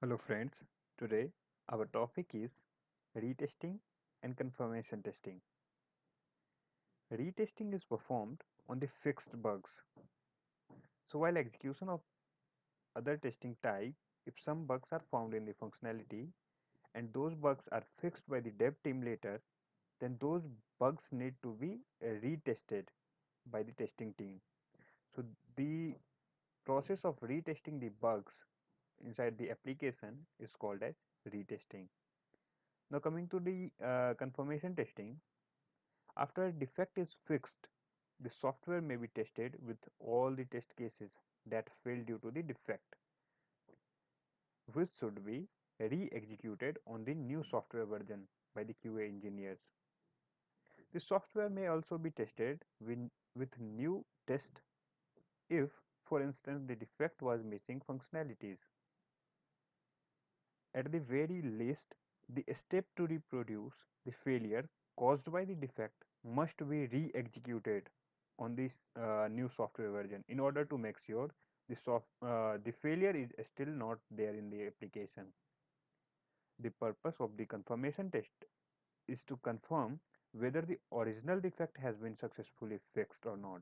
Hello friends, today our topic is retesting and confirmation testing. Retesting is performed on the fixed bugs. So while execution of other testing type, if some bugs are found in the functionality and those bugs are fixed by the dev team later, then those bugs need to be retested by the testing team. So the process of retesting the bugs inside the application is called as retesting. Now coming to the confirmation testing, after a defect is fixed, the software may be tested with all the test cases that failed due to the defect, which should be re-executed on the new software version by the QA engineers. The software may also be tested with new test if, for instance, the defect was missing functionalities. At the very least, the step to reproduce the failure caused by the defect must be re-executed on this new software version in order to make sure the failure is still not there in the application. The purpose of the confirmation test is to confirm whether the original defect has been successfully fixed or not.